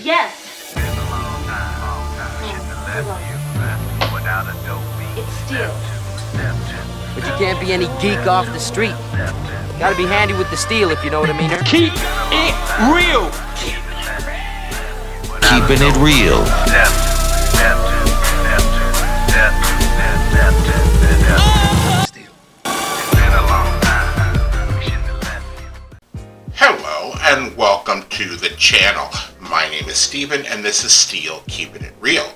Yes. It's steel. But you can't be any geek off the street. Gotta be handy with the steel, if you know what I mean. Keep it real. Keeping it real. Hello and welcome to the channel. My name is Steven and this is Steel Keeping It Real.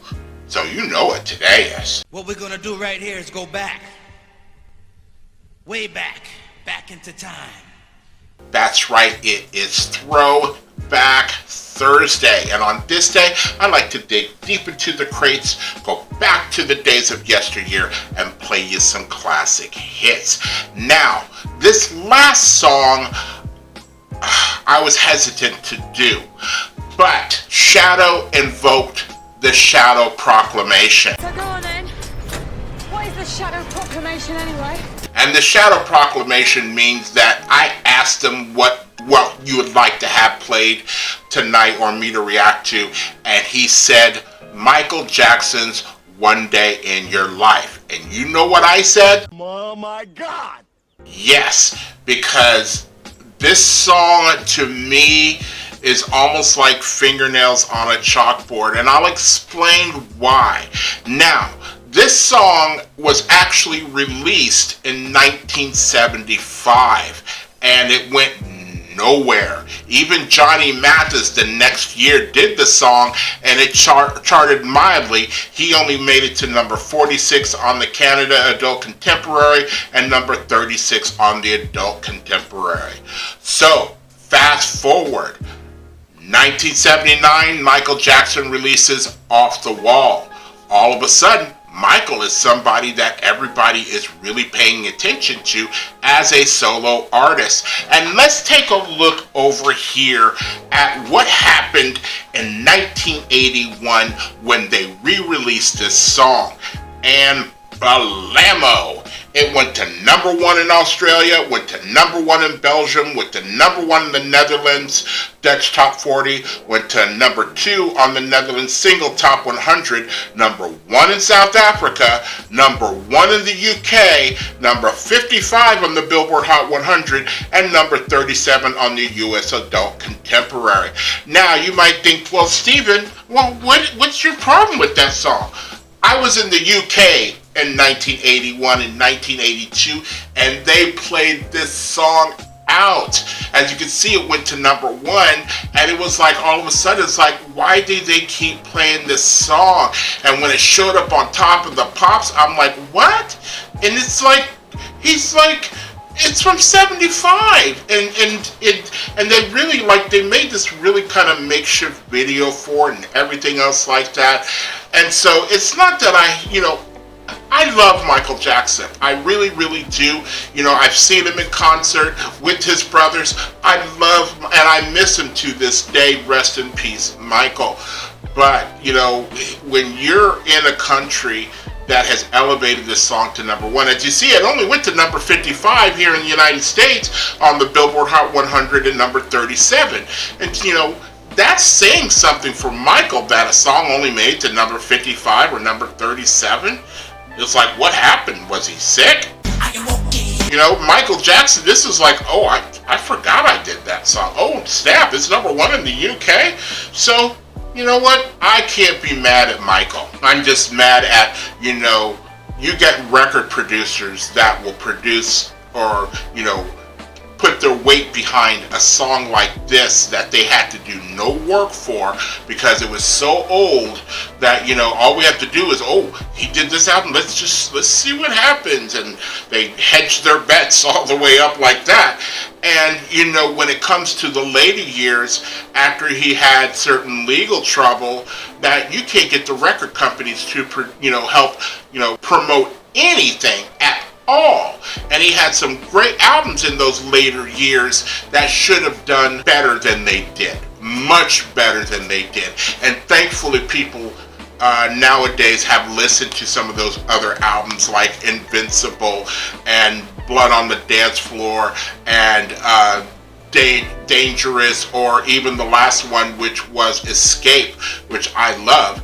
So you know what today is. What we're gonna do right here is go back. Way back. Back into time. That's right, it is Throwback Thursday. And on this day, I like to dig deep into the crates, go back to the days of yesteryear, and play you some classic hits. Now, this last song, I was hesitant to do, but Shadow invoked the Shadow Proclamation. So go on then. What is the Shadow Proclamation anyway? And the Shadow Proclamation means that I asked him what you would like to have played tonight or me to react to, and he said Michael Jackson's One Day in Your Life. And you know what I said? Oh my God! Yes, because this song to me is almost like fingernails on a chalkboard, and I'll explain why. Now, this song was actually released in 1975, and it went nowhere. Even Johnny Mathis the next year did the song, and it charted mildly. He only made it to number 46 on the Canada Adult Contemporary and number 36 on the Adult Contemporary. So, fast forward. 1979, Michael Jackson releases Off the Wall. All of a sudden, Michael is somebody that everybody is really paying attention to as a solo artist. And let's take a look over here at what happened in 1981 when they re-released this song. And blammo! It went to number 1 in Australia, went to number 1 in Belgium, went to number 1 in the Netherlands, Dutch Top 40, went to number 2 on the Netherlands Single Top 100, number 1 in South Africa, number 1 in the UK, number 55 on the Billboard Hot 100, and number 37 on the US Adult Contemporary. Now, you might think, well, Steven, what's your problem with that song? I was in the UK in 1981 and 1982, and they played this song out. As you can see, it went to number 1, and it was like all of a sudden, it's like, why did they keep playing this song? And when it showed up on top of the pops, I'm like, what? And it's like, he's like, it's from 75, and they really, like, they made this really kind of makeshift video for it and everything else like that. And so it's not that I love Michael Jackson. I really, really do. I've seen him in concert with his brothers. I love and I miss him to this day. Rest in peace, Michael. But, when you're in a country that has elevated this song to number 1. As you see, it only went to number 55 here in the United States on the Billboard Hot 100 and number 37. And, that's saying something for Michael, that a song only made to number 55 or number 37. It's like, what happened? Was he sick? Michael Jackson, this is like, oh, I forgot I did that song. Oh, snap, it's number 1 in the UK. So, you know what? I can't be mad at Michael. I'm just mad at, you get record producers that will produce or, put their weight behind a song like this that they had to do no work for because it was so old that, all we have to do is, oh, he did this album, let's see what happens. And they hedge their bets all the way up like that. And, when it comes to the later years, after he had certain legal trouble, that you can't get the record companies to, help, promote anything at all. And he had some great albums in those later years that should have done better than they did. Much better than they did. And thankfully people nowadays have listened to some of those other albums like Invincible and Blood on the Dance Floor and Dangerous, or even the last one, which was Escape, which I love.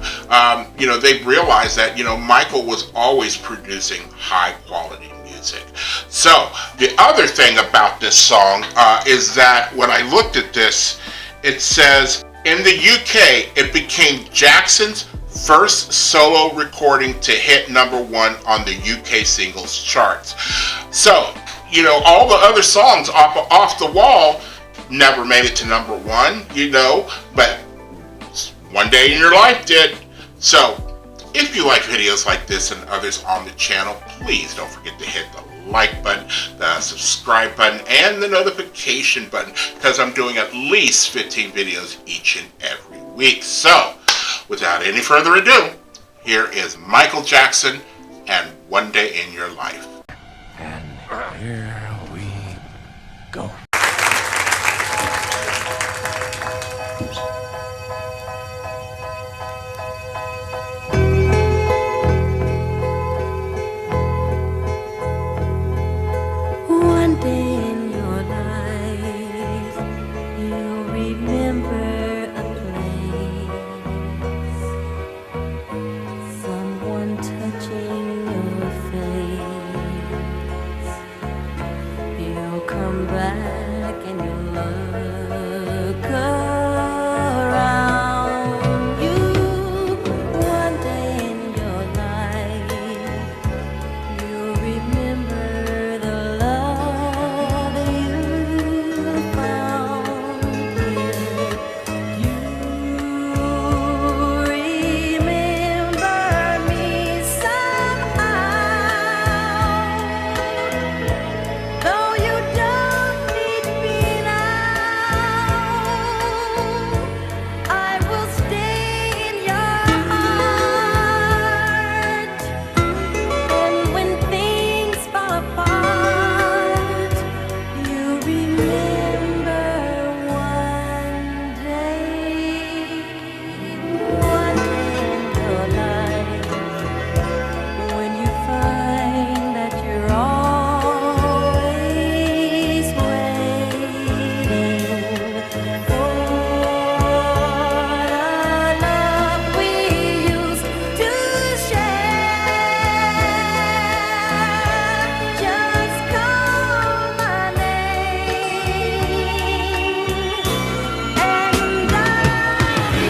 They realized that, Michael was always producing high quality music. So the other thing about this song is that when I looked at this, it says in the UK, it became Jackson's first solo recording to hit #1 on the UK singles charts. So, all the other songs off the wall never made it to #1, but One Day in Your Life did. So, if you like videos like this and others on the channel, please don't forget to hit the like button, the subscribe button, and the notification button, because I'm doing at least 15 videos each and every week. So, without any further ado, here is Michael Jackson and One Day in Your Life. And here we go. One day in your life, you'll remember a place, someone touching your face. You'll come back and you'll look around you. One day in your life, you'll remember the love you found here. You remember me somehow, though you don't need me now. I will stay in your heart. And when things fall apart, you remember one day in your life, when you find that you're always waiting for the love we used to share. Just call my name, and I'll be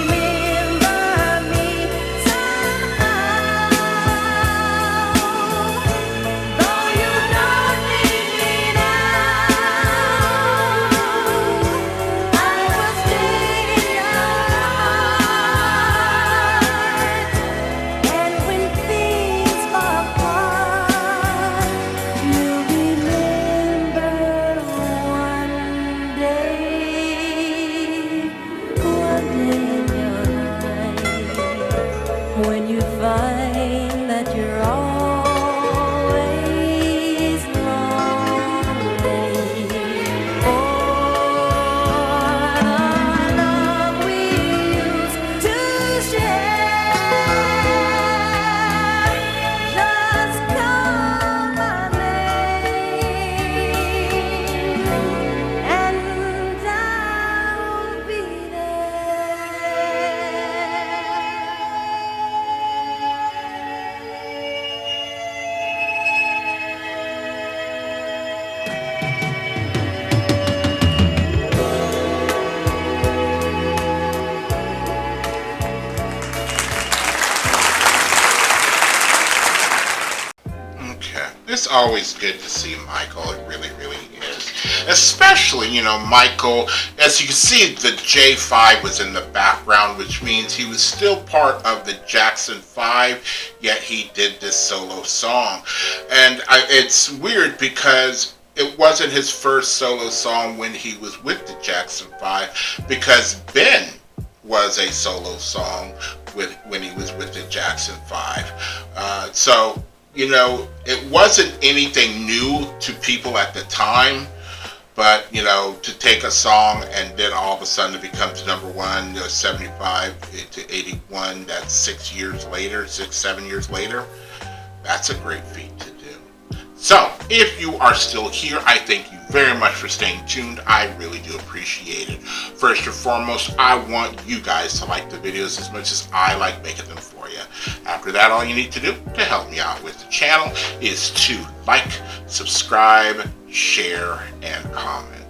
remember me somehow, though you don't need me now. I will stay in your heart. And when things fall apart, you remember one day in your life, when you find that you're always lonely for the love we used to share. Just call my name, and I'll be Okay. It's always good to see Michael. It really, really is. Especially, Michael, as you can see, the J5 was in the background, which means he was still part of the Jackson 5, yet he did this solo song. And it's weird because it wasn't his first solo song when he was with the Jackson 5, because Ben was a solo song when he was with the Jackson 5. So, it wasn't anything new to people at the time, but, to take a song and then all of a sudden it becomes number one, 75 to 81, that's 6 years later, 7 years later, that's a great feat to do. So, if you are still here, I thank you very much for staying tuned. I really do appreciate it. First and foremost, I want you guys to like the videos as much as I like making them for you. After that, all you need to do to help me out with the channel is to like, subscribe, share, and comment.